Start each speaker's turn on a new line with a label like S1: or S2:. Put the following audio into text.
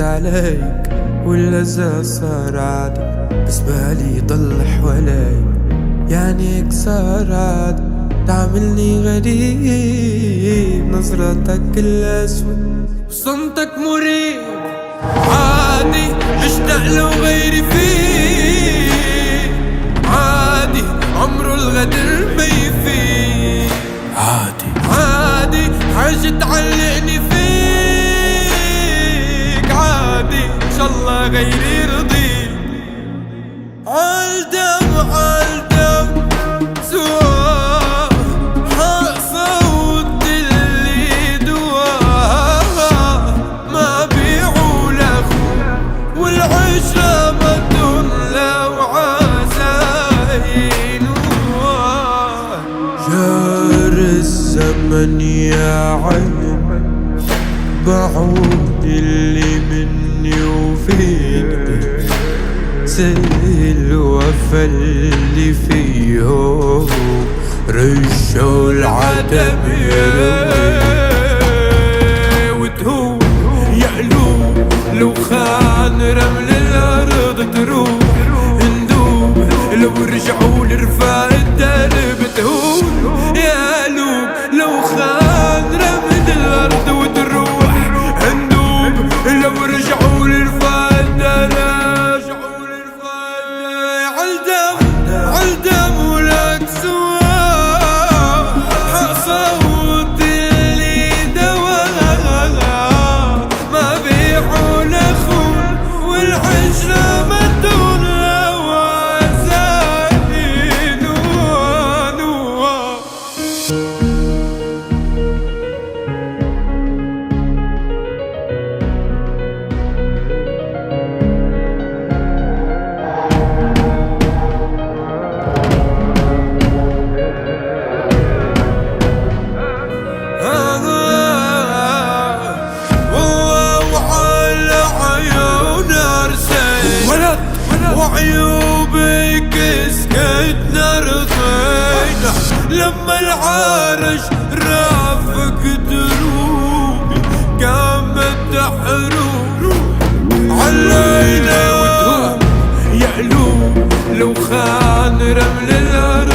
S1: زدت عليك واللذة صار عادي، بس بالي يضل حوالي يعني صار عادي. تعملني غريب نظرتك الأسود وصمتك مريب، عادي مشتاق لو غيري فيك، عادي عمره الغدر ما يفيد، عادي حاجة تعلقني فيك، عادي إن شاء الله غيري يرضيك. عالدم عالدم سوا حصوت اللي دواها، ما بيعوا لأخو والعشرة مدن لو عزاين. جار الزمن يا عين بعود اللي مني وفيني، زي الوفا اللي فيه رجعوا العتب وتهون يا قلوب. لو خان رمل الأرض تروح ندوب، لو رجعوا لرفاق الدرب تهون يا قلوب. لو خان رمل الأرض وتروح ندوب، لو رجعوا لرفاق الدرب. عالدم ولك سوا حصوت اللي دواها، ما بيعوا لأخون والعشرة مدون لو عزاين. وعيوبك سكتنا رضينا، لما العرش رافق دروبي قامت تحروب علينا وتروب يا قلوب. لو خان رمل الأرض